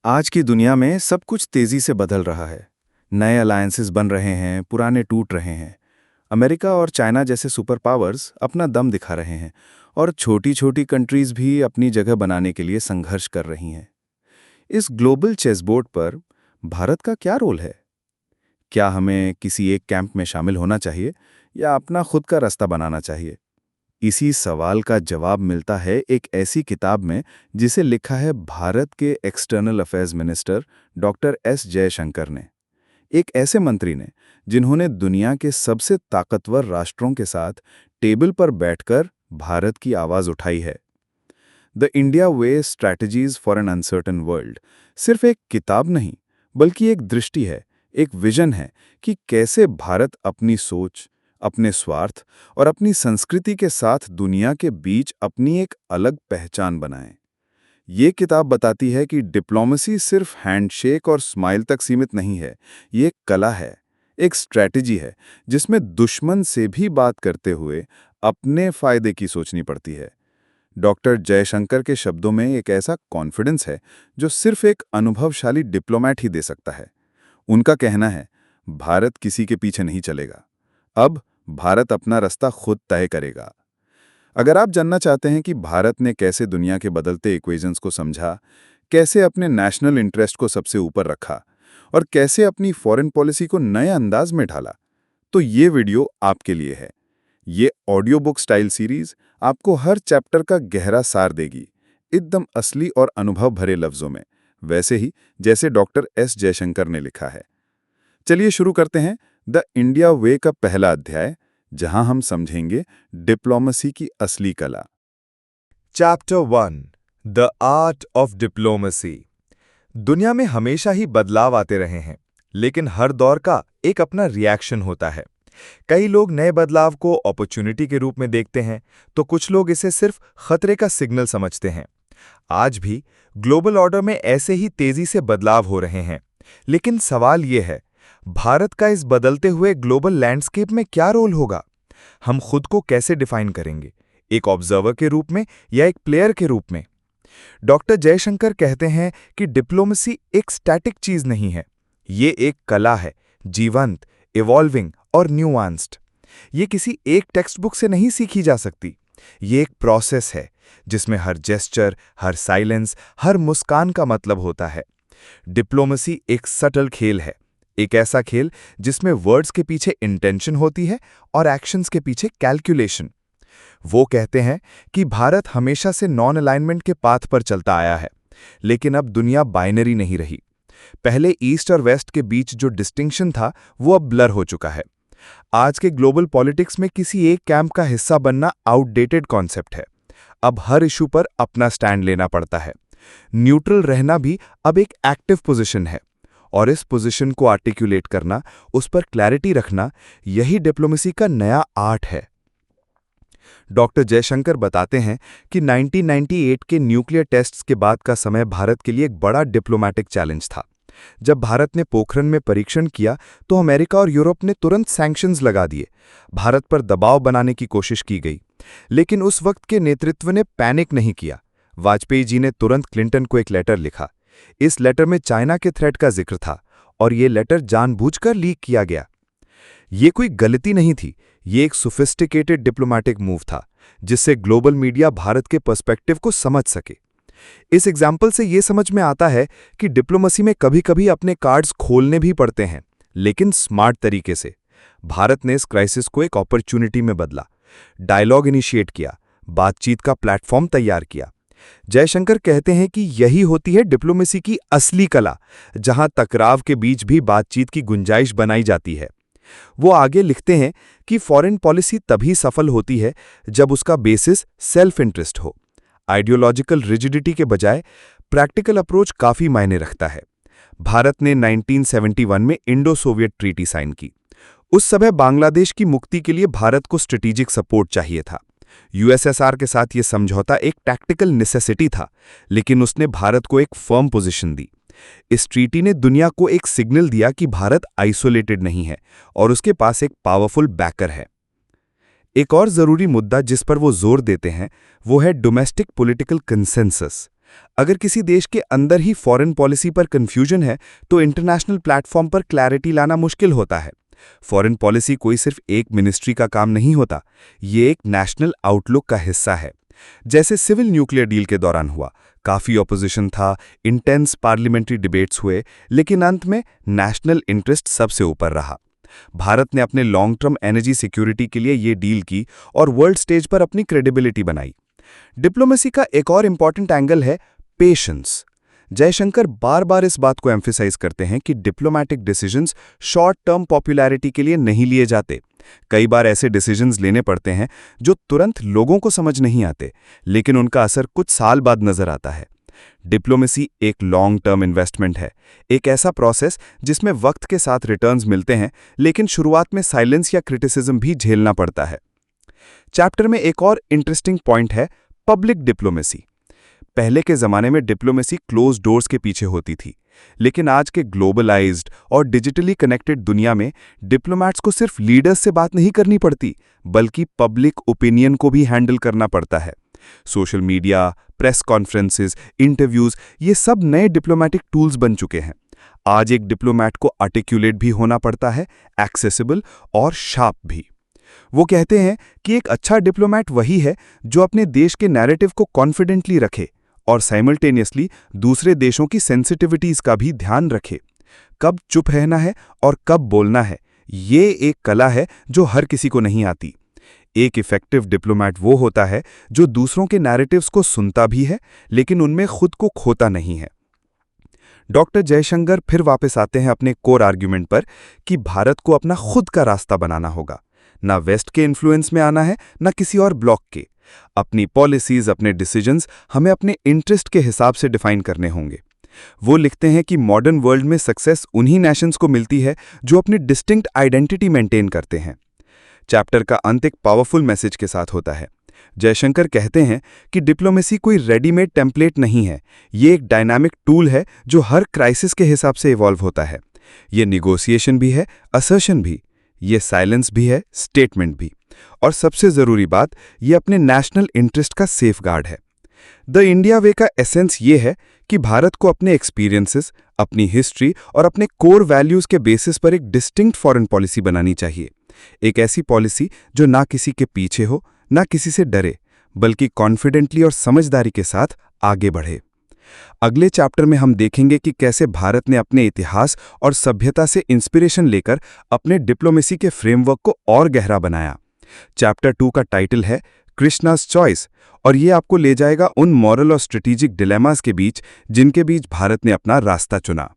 आज की दुनिया में सब कुछ तेजी से बदल रहा है। नए अलायंसेस बन रहे हैं, पुराने टूट रहे हैं। अमेरिका और चाइना जैसे सुपर पावर्स अपना दम दिखा रहे हैं और छोटी-छोटी कंट्रीज भी अपनी जगह बनाने के लिए संघर्ष कर रही हैं। इस ग्लोबल चेसबोर्ड पर भारत का क्या रोल है? क्या हमें किसी एक कैंप में शामिल होना चाहिए या अपना खुद का रास्ता बनाना चाहिए? इसी सवाल का जवाब मिलता है एक ऐसी किताब में जिसे लिखा है भारत के external affairs minister doctor S Jaishankar ने। एक ऐसे मंत्री ने जिन्होंने दुनिया के सबसे ताकतवर राष्ट्रों के साथ टेबल पर बैठकर भारत की आवाज उठाई है। The India way strategies for an uncertain world सिर्फ एक किताब नहीं, बल्कि एक दृष्टि है, एक विजन है कि कैसे भारत अपनी सोच, अपने स्वार्थ और अपनी संस्कृति के साथ दुनिया के बीच अपनी एक अलग पहचान बनाए। ये किताब बताती है कि डिप्लोमेसी सिर्फ हैंडशेक और स्माइल तक सीमित नहीं है। ये एक कला है, एक स्ट्रैटेजी है जिसमें दुश्मन से भी बात करते हुए अपने फायदे की सोचनी पड़ती है। डॉक्टर जयशंकर के शब्दों में एक ऐसा कॉन्फिडेंस है जो सिर्फ एक अनुभवशाली डिप्लोमैट ही दे सकता है। उनका कहना है, भारत किसी के पीछे नहीं चलेगा। अब भारत अपना रास्ता खुद तय करेगा। अगर आप जानना चाहते हैं कि भारत ने कैसे दुनिया के बदलते इक्वेशंस को समझा, कैसे अपने नेशनल इंटरेस्ट को सबसे ऊपर रखा और कैसे अपनी फॉरेन पॉलिसी को नए अंदाज में ढाला, तो ये वीडियो आपके लिए है। ये ऑडियो बुक स्टाइल सीरीज आपको हर चैप्टर का गहरा सार देगी, एकदम असली और अनुभव भरे लफ्जों में, वैसे ही जैसे डॉक्टर एस जयशंकर ने लिखा है। चलिए शुरू करते हैं द इंडिया वे का पहला अध्याय, जहां हम समझेंगे डिप्लोमेसी की असली कला। Chapter 1 the art of diplomacy. दुनिया में हमेशा ही बदलाव आते रहे हैं, लेकिन हर दौर का एक अपना रिएक्शन होता है। कई लोग नए बदलाव को अपॉर्चुनिटी के रूप में देखते हैं, तो कुछ लोग इसे सिर्फ खतरे का सिग्नल समझते हैं। आज भी ग्लोबल ऑर्डर में ऐसे ही तेजी से बदलाव हो रहे हैं, लेकिन सवाल यह है, भारत का इस बदलते हुए ग्लोबल लैंडस्केप में क्या रोल होगा? हम खुद को कैसे डिफाइन करेंगे, एक ऑब्जर्वर के रूप में या एक प्लेयर के रूप में? डॉक्टर जयशंकर कहते हैं कि डिप्लोमेसी एक स्टैटिक चीज नहीं है, ये एक कला है, जीवंत, इवॉल्विंग और न्यूआंस्ड। ये किसी एक टेक्स्ट बुक से नहीं सीखी जा सकती। ये एक प्रोसेस है जिसमें हर जेस्चर, हर साइलेंस, हर मुस्कान का मतलब होता है। डिप्लोमेसी एक सटल खेल है, एक ऐसा खेल जिसमें वर्ड्स के पीछे इंटेंशन होती है और एक्शंस के पीछे कैलकुलेशन। वो कहते हैं कि भारत हमेशा से नॉन अलाइनमेंट के पाथ पर चलता आया है, लेकिन अब दुनिया बाइनरी नहीं रही। पहले ईस्ट और वेस्ट के बीच जो डिस्टिंक्शन था, वो अब ब्लर हो चुका है। आज के ग्लोबल पॉलिटिक्स में किसी एक कैंप का हिस्सा बनना आउटडेटेड कॉन्सेप्ट है। अब हर इशू पर अपना स्टैंड लेना पड़ता है। न्यूट्रल रहना भी अब एक एक्टिव पोजीशन है, और इस पोजीशन को आर्टिकुलेट करना, उस पर क्लैरिटी रखना, यही डिप्लोमेसी का नया आर्ट है। डॉक्टर जयशंकर बताते हैं कि 1998 के न्यूक्लियर टेस्ट्स के बाद का समय भारत के लिए एक बड़ा डिप्लोमैटिक चैलेंज था। जब भारत ने पोखरण में परीक्षण किया, तो अमेरिका और यूरोप ने तुरंत सैंक्शंस लगा दिए। भारत पर दबाव बनाने की कोशिश की गई, लेकिन उस वक्त के नेतृत्व ने पैनिक नहीं किया। वाजपेयी जी ने तुरंत क्लिंटन को एक लेटर लिखा। इस लेटर में चाइना के थ्रेट का जिक्र था, और ये लेटर जानबूझकर लीक किया गया। ये कोई गलती नहीं थी, ये एक सोफिस्टिकेटेड डिप्लोमैटिक मूव था, जिससे ग्लोबल मीडिया भारत के पर्सपेक्टिव को समझ सके। इस एग्जाम्पल से ये समझ में आता है कि डिप्लोमेसी में कभी-कभी अपने कार्ड्स खोलने भी पड़ते हैं, लेकिन स्मार्ट तरीके से। भारत ने इस क्राइसिस को एक अपॉर्चुनिटी में बदला, डायलॉग इनिशिएट किया, बातचीत का प्लेटफॉर्म तैयार किया। जयशंकर कहते हैं कि यही होती है डिप्लोमेसी की असली कला, जहां टकराव के बीच भी बातचीत की गुंजाइश बनाई जाती है। वो आगे लिखते हैं कि फॉरेन पॉलिसी तभी सफल होती है जब उसका बेसिस सेल्फ इंटरेस्ट हो। आइडियोलॉजिकल रिजिडिटी के बजाय प्रैक्टिकल अप्रोच काफी मायने रखता है। भारत ने 1971 में इंडो सोवियत ट्रीटी साइन की। उस समय बांग्लादेश की मुक्ति के लिए भारत को स्ट्रेटेजिक सपोर्ट चाहिए था। यूएसएसआर के साथ ये समझौता एक टैक्टिकल नेसेसिटी था, लेकिन उसने भारत को एक फर्म पोजीशन दी। इस ट्रीटी ने दुनिया को एक सिग्नल दिया कि भारत आइसोलेटेड नहीं है और उसके पास एक पावरफुल बैकर है। एक और जरूरी मुद्दा जिस पर वो जोर देते हैं, वो है डोमेस्टिक पॉलिटिकल कंसेंसस। अगर किसी देश के अंदर ही फॉरेन पॉलिसी पर कंफ्यूजन है तो इंटरनेशनल प्लेटफॉर्म पर क्लैरिटी लाना मुश्किल होता है। फॉरेन पॉलिसी कोई सिर्फ एक मिनिस्ट्री का काम नहीं होता, ये एक नेशनल आउटलुक का हिस्सा है। जैसे सिविल न्यूक्लियर डील के दौरान हुआ, काफी ऑपोजिशन था, इंटेंस पार्लियामेंट्री डिबेट्स हुए, लेकिन अंत में नेशनल इंटरेस्ट सबसे ऊपर रहा। भारत ने अपने लॉन्ग टर्म एनर्जी सिक्योरिटी के लिए ये डील की और वर्ल्ड स्टेज पर अपनी क्रेडिबिलिटी बनाई। डिप्लोमेसी का एक और इंपॉर्टेंट एंगल है पेशेंस। जयशंकर बार बार इस बात को एम्फेसाइज करते हैं कि diplomatic decisions short term popularity के लिए नहीं लिए जाते। कई बार ऐसे डिसीजंस लेने पड़ते हैं जो तुरंत लोगों को समझ नहीं आते, लेकिन उनका असर कुछ साल बाद नजर आता है। डिप्लोमेसी एक लॉन्ग टर्म इन्वेस्टमेंट है, एक ऐसा प्रोसेस जिसमें वक्त के साथ रिटर्न्स मिलते हैं, लेकिन शुरुआत में साइलेंस या क्रिटिसिज्म भी झेलना पड़ता है। चैप्टर में एक और इंटरेस्टिंग पॉइंट है पब्लिक डिप्लोमेसी। पहले के जमाने में डिप्लोमेसी क्लोज डोर्स के पीछे होती थी, लेकिन आज के ग्लोबलाइज्ड और डिजिटली कनेक्टेड दुनिया में डिप्लोमैट्स को सिर्फ लीडर्स से बात नहीं करनी पड़ती, बल्कि पब्लिक ओपिनियन को भी हैंडल करना पड़ता है। Social media, press conferences, interviews, ये सब नए डिप्लोमैटिक टूल्स बन चुके हैं। आज एक डिप्लोमैट को आर्टिकुलेट भी होना पड़ता है, एक्सेसिबल और शार्प भी। वो कहते हैं कि एक अच्छा डिप्लोमैट वही है जो अपने देश के नैरेटिव को कॉन्फिडेंटली रखे और साइमल्टेनियसली दूसरे देशों की सेंसिटिविटीज का भी ध्यान रखे। कब चुप रहना है और कब बोलना है, ये एक कला है जो हर किसी को नहीं आती। एक इफेक्टिव डिप्लोमैट वो होता है जो दूसरों के नैरेटिव्स को सुनता भी है, लेकिन उनमें खुद को खोता नहीं है। डॉक्टर जयशंकर फिर वापस आते हैं अपने कोर आर्ग्यूमेंट पर कि भारत को अपना खुद का रास्ता बनाना होगा। ना वेस्ट के इन्फ्लुएंस में आना है, ना किसी और ब्लॉक के। अपनी पॉलिसीज, अपने डिसीजंस हमें अपने इंटरेस्ट के हिसाब से डिफाइन करने होंगे। वो लिखते हैं कि मॉडर्न वर्ल्ड में सक्सेस उन्हीं नेशंस को मिलती है जो अपनी डिस्टिंक्ट आइडेंटिटी मेंटेन करते हैं। चैप्टर का अंत एक पावरफुल मैसेज के साथ होता है। जयशंकर कहते हैं कि डिप्लोमेसी कोई रेडीमेड टेम्पलेट नहीं है, ये एक डायनामिक टूल है जो हर क्राइसिस के हिसाब से इवॉल्व होता है। ये निगोसिएशन भी है, असर्शन भी, ये साइलेंस भी है, स्टेटमेंट भी, और सबसे जरूरी बात, ये अपने नेशनल इंटरेस्ट का सेफगार्ड है। द इंडिया वे का एसेंस ये है कि भारत को अपने एक्सपीरियंसेस, अपनी हिस्ट्री और अपने कोर वैल्यूज के बेसिस पर एक डिस्टिंक्ट फॉरेन पॉलिसी बनानी चाहिए। एक ऐसी पॉलिसी जो ना किसी के पीछे हो, ना किसी से डरे, बल्कि कॉन्फिडेंटली और समझदारी के साथ आगे बढ़े। अगले चैप्टर में हम देखेंगे कि कैसे भारत ने अपने इतिहास और सभ्यता से इंस्पिरेशन लेकर अपने डिप्लोमेसी के फ्रेमवर्क को और गहरा बनाया। चैप्टर 2 का टाइटल है कृष्णा's चॉइस, और ये आपको ले जाएगा उन मॉरल और स्ट्रेटेजिक डिलेमास के बीच जिनके बीच भारत ने अपना रास्ता चुना।